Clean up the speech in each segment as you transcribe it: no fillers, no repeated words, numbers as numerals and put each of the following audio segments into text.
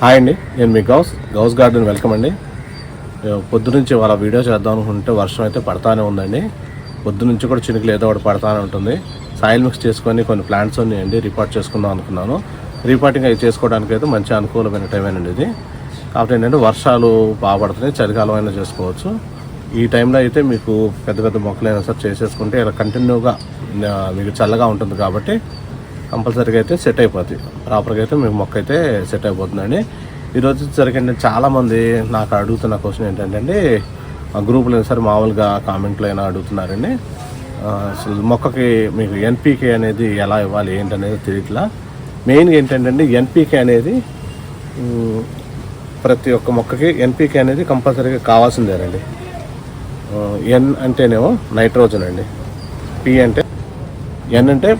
Hi అండి, నేను మీ Ghouse garden welcome అండి. పొద్దు నుంచి వాళ్ళ వీడియో చేద్దాం అనుకుంటే వర్షం అయితే పడతానే ఉందండి. పొద్దు నుంచి కూడా చినుకులు ఏదో ఒకటి పడతానే ఉంటుంది. సాయిల్ మిక్స్ చేసుకొని కొన్ని ప్లాంట్స్ ఉన్నాయండి, రిపోర్ట్ చేసుకుందాం అనుకున్నాను. రిపోర్టింగ్ అవి చేసుకోవడానికి అయితే మంచి అనుకూలమైన టైమేనండి ఇది. కాబట్టి ఏంటంటే వర్షాలు బాగా పడుతున్నాయి, చలికాలం అయినా చేసుకోవచ్చు. ఈ టైంలో అయితే మీకు పెద్ద పెద్ద మొక్కలు అయినా సరే చేసేసుకుంటే ఇలా కంటిన్యూగా మీకు చల్లగా ఉంటుంది కాబట్టి కంపల్సరీగా అయితే సెట్ అయిపోతుంది. ప్రాపర్గా అయితే మీకు మొక్క అయితే సెట్ అయిపోతుందండి. ఈరోజు వచ్చేసరికి చాలామంది నాకు అడుగుతున్న క్వశ్చన్ ఏంటంటే ఆ గ్రూపులో సరే మామూలుగా కామెంట్లో అయినా అడుగుతున్నారండి, అసలు మొక్కకి మీకు ఎన్పీకే అనేది ఎలా ఇవ్వాలి ఏంటనేది తెలియట్లా. మెయిన్గా ఏంటంటే ఎన్పీకే అనేది ప్రతి ఒక్క మొక్కకి ఎన్పీకే అనేది కంపల్సరీగా కావాల్సిందేనండి. ఎన్ అంటేనేమో నైట్రోజన్ అండి, పి అంటే ఎన్ అంటే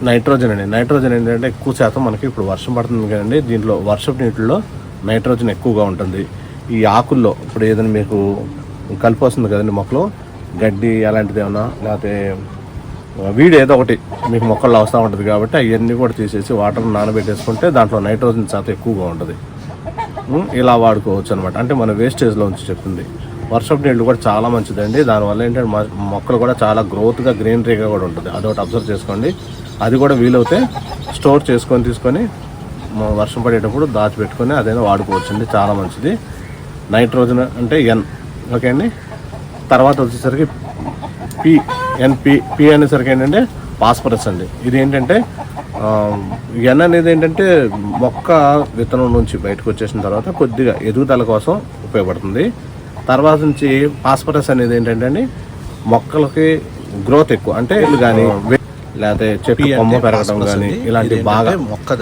నైట్రోజన్ అండి. నైట్రోజన్ ఏంటంటే ఎక్కువ శాతం మనకి ఇప్పుడు వర్షం పడుతుంది కదండి, దీంట్లో వర్షపు నీటిలో నైట్రోజన్ ఎక్కువగా ఉంటుంది. ఈ ఆకుల్లో ఇప్పుడు ఏదైనా మీకు కలిపి వస్తుంది కదండి, మొక్కలో గడ్డి అలాంటిది ఏమన్నా లేకపోతే వీడి ఏదో ఒకటి మీకు మొక్కల్లో వస్తూ ఉంటుంది కాబట్టి అవన్నీ కూడా తీసేసి వాటర్ నానబెట్టేసుకుంటే దాంట్లో నైట్రోజన్ శాతం ఎక్కువగా ఉంటుంది. ఇలా వాడుకోవచ్చు అనమాట. అంటే మన వేస్టేజ్లో ఉంచి చెప్తుంది. వర్షపు నీళ్ళు కూడా చాలా మంచిదండి. దానివల్ల ఏంటంటే మొక్కలు కూడా చాలా గ్రోత్గా గ్రీనరీగా కూడా ఉంటుంది. అదొకటి అబ్జర్వ్ చేసుకోండి. అది కూడా వీలవుతే స్టోర్ తీసుకొని వర్షం పడేటప్పుడు దాచిపెట్టుకొని అదైనా వాడుకోవచ్చండి, చాలా మంచిది. నైట్రోజన్ అంటే ఎన్, ఓకే అండి. తర్వాత వచ్చేసరికి పి అనేసరికి ఏంటంటే ఫాస్ఫరస్ అండి. ఇది ఏంటంటే ఎన్ అనేది ఏంటంటే మొక్క విత్తనం నుంచి బయటకు వచ్చేసిన తర్వాత కొద్దిగా ఎదుగుదల కోసం ఉపయోగపడుతుంది. తర్వాత నుంచి ఫాస్ఫరస్ అనేది ఏంటంటే మొక్కలకి గ్రోత్ ఎక్కువ, అంటే ఇల్లు కానీ లేకపోతే చెట్టు కొమ్మ పెరగడం కానీ ఇలాంటి బాగా మొక్క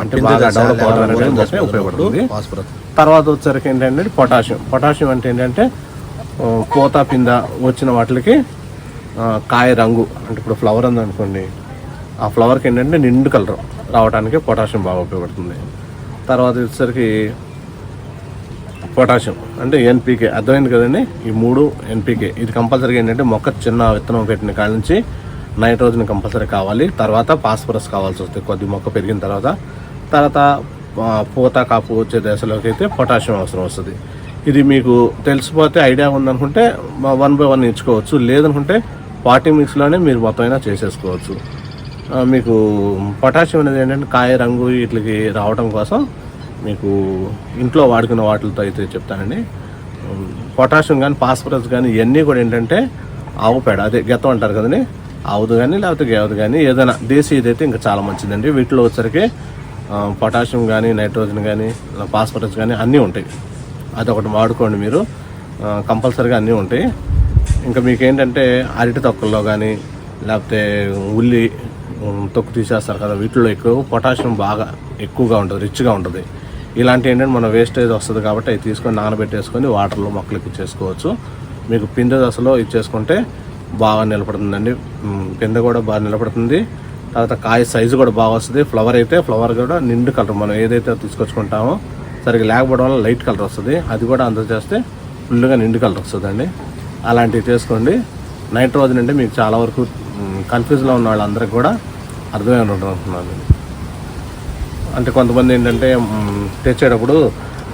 అంటే బాగా డెవలప్ అవడానికి ఉపయోగపడుతుంది. తర్వాత వచ్చేసరికి ఏంటంటే పొటాషియం అంటే ఏంటంటే పూత పింద వచ్చిన వాటికి కాయ రంగు, అంటే ఇప్పుడు ఫ్లవర్ ఉందనుకోండి, ఆ ఫ్లవర్కి ఏంటంటే నిండు కలర్ రావడానికి పొటాషియం బాగా ఉపయోగపడుతుంది. తర్వాత వచ్చేసరికి పొటాషియం అంటే ఎన్పీకే, అర్థమైంది కదండి. ఈ 3 ఎన్పీకే. ఇది కంపల్సరీగా ఏంటంటే మొక్క చిన్న విత్తనం పెట్టిన కాడ నుంచి నైట్రోజన్ కంపల్సరీ కావాలి. తర్వాత ఫాస్ఫరస్ కావాల్సి వస్తుంది కొద్ది మొక్క పెరిగిన తర్వాత పూత కాపు వచ్చే దశలోకి అయితే పొటాషియం అవసరం వస్తుంది. ఇది మీకు తెలిసిపోతే ఐడియా ఉందనుకుంటే 1 by 1 ఇచ్చుకోవచ్చు, లేదనుకుంటే పాటింగ్ మిక్స్లోనే మీరు మొత్తం అయినా చేసేసుకోవచ్చు. మీకు పొటాషియం అనేది ఏంటంటే కాయ రంగు వీటికి రావడం కోసం మీకు ఇంట్లో వాడుకున్న వాటితో అయితే చెప్తానండి. పొటాషియం కానీ ఫాస్ఫరస్ కానీ ఇవన్నీ కూడా ఏంటంటే ఆవు పేడ, అదే గెత్తం అంటారు కదండి, ఆవుది కానీ లేకపోతే గేవది కానీ ఏదైనా దేశీ ఇదైతే ఇంకా చాలా మంచిదండి. వీటిలో వచ్చరికి పొటాషియం కానీ నైట్రోజన్ కానీ ఫాస్ఫరస్ కానీ అన్నీ ఉంటాయి. అదొకటి వాడుకోండి మీరు, కంపల్సరీగా అన్నీ ఉంటాయి. ఇంకా మీకు ఏంటంటే అరటి తొక్కల్లో కానీ లేకపోతే ఉల్లి తొక్కు తీసేస్తారు కదా, వీటిలో ఎక్కువ పొటాషియం బాగా ఎక్కువగా ఉంటుంది, రిచ్గా ఉంటుంది. ఇలాంటి ఏంటంటే మన వేస్టేజ్ వస్తుంది కాబట్టి అవి తీసుకొని నానబెట్టేసుకొని వాటర్లో మొక్కలకి ఇచ్చేసుకోవచ్చు. మీకు పిందె దశలో ఇచ్చేసుకుంటే బాగా నిలబడుతుందండి, పిందె కూడా బాగా నిలబడుతుంది. తర్వాత కాయ సైజు కూడా బాగా వస్తుంది. ఫ్లవర్ కూడా నిండు కలర్, మనం ఏదైతే తీసుకొచ్చుకుంటామో సరిగ్గా లేకపోవడం వల్ల లైట్ కలర్ వస్తుంది, అది కూడా అందరూ చేస్తే ఫుల్గా నిండు కలర్ వస్తుందండి. అలాంటివి చేసుకోండి. నైట్రోజన్ అంటే మీకు చాలా వరకు కన్ఫ్యూజ్లో ఉన్న వాళ్ళందరికీ కూడా అర్థమై ఉంటున్నాను. అంటే కొంతమంది ఏంటంటే తెచ్చేటప్పుడు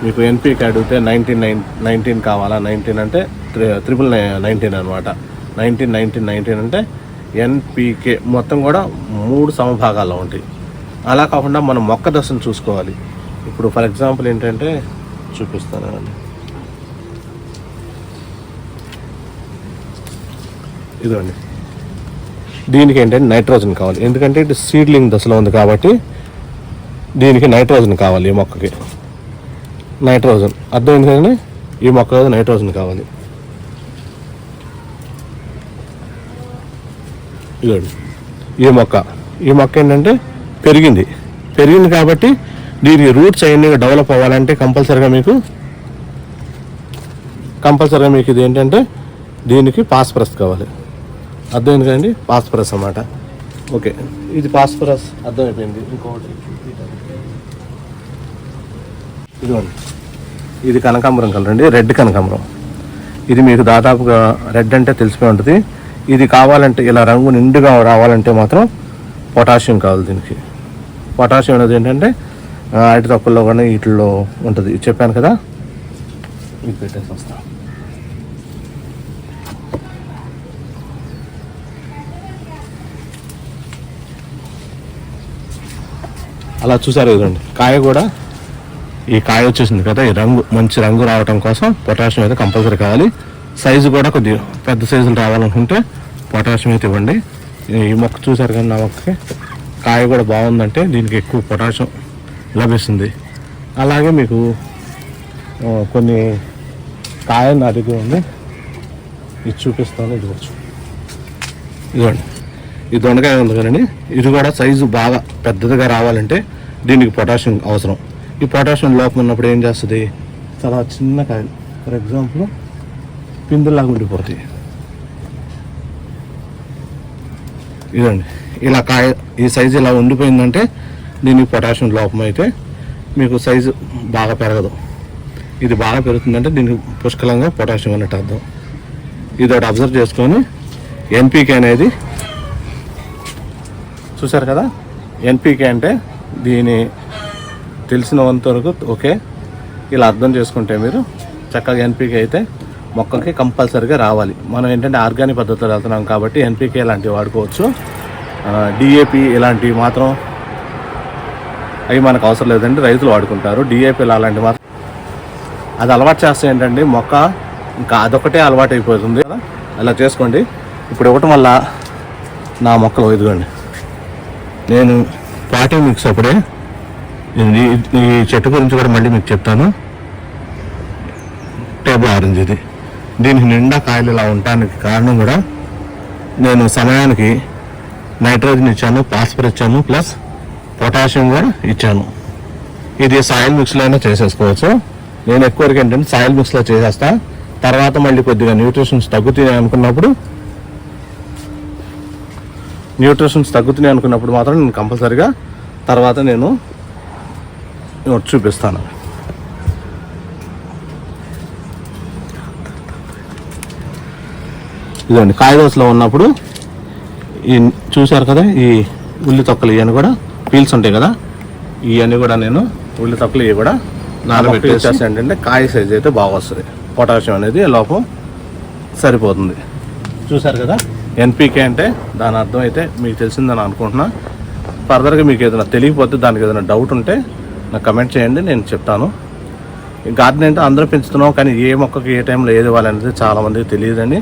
మీకు ఎన్పీకి అడిగితే 19 కావాలా, 19 అంటే 19 అనమాట. 19 అంటే ఎన్పీకే మొత్తం కూడా 3 సమభాగాల్లో ఉంటాయి. అలా కాకుండా మనం మొక్క దశను చూసుకోవాలి. ఇప్పుడు ఫర్ ఎగ్జాంపుల్ ఏంటంటే చూపిస్తానండి, ఇదండి. దీనికి ఏంటంటే నైట్రోజన్ కావాలి, ఎందుకంటే ఇది సీడ్లింగ్ దశలో ఉంది కాబట్టి దీనికి నైట్రోజన్ కావాలి. ఈ మొక్కకి నైట్రోజన్ అర్థమైంది కదండి, ఈ మొక్క నైట్రోజన్ కావాలి. ఇదండి ఈ మొక్క ఏంటంటే పెరిగింది కాబట్టి దీనికి రూట్స్ అవన్నీ డెవలప్ అవ్వాలంటే కంపల్సరీగా మీకు ఇది ఏంటంటే దీనికి ఫాస్ఫరస్ కావాలి. అర్థమైంది కదండి, ఫాస్ఫరస్ అన్నమాట. ఓకే, ఇది ఫాస్ఫరస్ అర్థమైపోయింది. ఇంకొకటి ఇదిగోండి, ఇది కనకాంబరం కలర్ అండి, రెడ్ కనకాంబరం. ఇది మీకు దాదాపుగా రెడ్ అంటే తెలిసిపోయి ఉంటుంది. ఇది కావాలంటే ఇలా రంగు నిండుగా రావాలంటే మాత్రం పొటాషియం కావాలి. దీనికి పొటాషియం అనేది ఏంటంటే అరటి తొక్కల్లో కానీ వీటిల్లో ఉంటుంది. ఇది చెప్పాను కదా, ఇది పెట్టేసి వస్తాను. అలా చూసారు కదండి, కాయ కూడా ఈ కాయ వచ్చేసింది కదా, ఈ రంగు మంచి రంగు రావడం కోసం పొటాషియం అయితే కంపల్సరీ కావాలి. సైజు కూడా కొద్దిగా పెద్ద సైజులు రావాలనుకుంటే పొటాషియం అయితే ఇవ్వండి. ఈ మొక్క చూసారు కానీ నా మొక్కకి కాయ కూడా బాగుందంటే దీనికి ఎక్కువ పొటాషియం లభిస్తుంది. అలాగే మీకు కొన్ని కాయ నా దగ్గర ఉంది, ఇది చూపిస్తాను. ఇదిగోండి, ఈ దొండకాయ ఉంది కదండి, ఇది కూడా సైజు బాగా పెద్దదిగా రావాలంటే దీనికి పొటాషియం అవసరం. ఈ పొటాషియం లోపం ఉన్నప్పుడు ఏం చేస్తుంది, చాలా చిన్న కాయలు ఫర్ ఎగ్జాంపుల్ పిందుల్లాగా ఉండిపోతాయి. ఇదండి, ఇలా కాయ ఈ సైజు ఇలా ఉండిపోయిందంటే దీనికి పొటాషియం లోపం అయితే మీకు సైజు బాగా పెరగదు. ఇది బాగా పెరుగుతుందంటే దీనికి పుష్కలంగా పొటాషియం అన్నట్టు అర్థం. ఇది ఒకటి అబ్జర్వ్ చేసుకొని ఎన్పీకే అనేది చూసారు కదా, ఎన్పీకే అంటే దీని తెలిసినంత వరకు ఓకే, ఇలా అర్థం చేసుకుంటే మీరు చక్కగా ఎన్పీకే అయితే మొక్కకి కంపల్సరీగా రావాలి. మనం ఏంటంటే ఆర్గానిక్ పద్ధతిలో వెళ్తున్నాం కాబట్టి ఎన్పీకే ఇలాంటివి వాడుకోవచ్చు. డిఏపి ఇలాంటివి మాత్రం అవి మనకు అవసరం లేదండి, రైతులు వాడుకుంటారు. డిఏపి అలాంటివి మాత్రం అది అలవాటు చేస్తే ఏంటంటే మొక్క ఇంకా అదొకటే అలవాటు అయిపోతుంది కదా, అలా చేసుకోండి. ఇప్పుడు ఇవ్వటం వల్ల నా మొక్కలు ఇదిగోండి, నేను పాటింగ్ మిక్స్ అప్పుడే ఈ చెట్టు గురించి కూడా మళ్ళీ మీకు చెప్తాను. టేబుల్ ఆరెంజ్ ఇది, దీనికి నిండా కాయలు ఇలా ఉండటానికి కారణం కూడా నేను సమయానికి నైట్రోజన్ ఇచ్చాను, ఫాస్ఫరస్ ఇచ్చాను, ప్లస్ పొటాషియం కూడా ఇచ్చాను. ఇది సాయిల్ మిక్స్లో అయినా చేసేసుకోవచ్చు. నేను ఎక్కువ వరకు ఏంటంటే సాయిల్ మిక్స్లో చేసేస్తా. తర్వాత మళ్ళీ కొద్దిగా న్యూట్రిషన్స్ తగ్గుతున్నాయి అనుకున్నప్పుడు మాత్రం నేను కంపల్సరీగా తర్వాత నేను చూపిస్తాను. ఇదండి, కాయదోసలో ఉన్నప్పుడు ఈ చూశారు కదా, ఈ ఉల్లి తొక్కలు ఇవన్నీ కూడా పీల్స్ ఉంటాయి కదా, ఇవన్నీ కూడా నేను ఉల్లి తొక్కలు ఇవి కూడా నానబెట్టేసి ఏంటంటే కాయ సైజ్ అయితే బాగా వస్తుంది, పొటాషియం అనేది లోపం సరిపోతుంది. చూశారు కదా, ఎన్పీకే అంటే దాని అర్థం అయితే మీకు తెలిసిందని అనుకుంటున్నా. ఫర్దర్గా మీకు ఏదైనా తెలియకపోతే దానికి ఏదైనా డౌట్ ఉంటే నాకు కమెంట్ చేయండి, నేను చెప్తాను. గార్డెన్ అంటే అందరూ పెంచుతున్నాం, కానీ ఏ మొక్కకి ఏ టైంలో ఏది ఇవ్వాలనేది చాలామందికి తెలియదండి.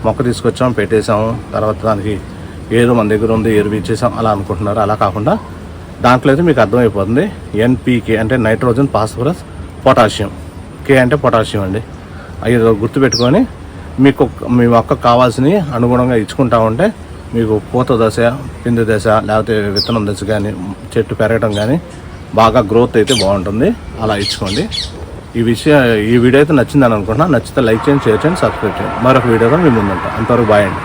మొక్క తీసుకొచ్చాం, పెట్టేసాము, తర్వాత దానికి ఏరు మన దగ్గర ఉంది, ఎరువు ఇచ్చేసాం అలా అనుకుంటున్నారు. అలా కాకుండా దాంట్లో అయితే మీకు అర్థమైపోతుంది. ఎన్పీకే అంటే నైట్రోజన్, ఫాస్ఫరస్, పొటాషియం. కే అంటే పొటాషియం అండి. అవి గుర్తుపెట్టుకొని మీకు మీ మొక్కకు కావాల్సినవి అనుగుణంగా ఇచ్చుకుంటా ఉంటే మీకు పూత దశ, పిండి దశ, లేకపోతే విత్తనం దశ కానీ చెట్టు పెరగడం కానీ బాగా గ్రోత్ అయితే బాగుంటుంది. అలా ఇచ్చుకోండి. ఈ వీడియో అయితే నచ్చిందని అనుకుంటున్నా. నచ్చితే లైక్ చేయండి, షేర్ చేయండి, సబ్స్క్రైబ్ చేయండి. మరొక వీడియోతో మీ ముందుంటాం. అంతవరకు బాయ్ అండి.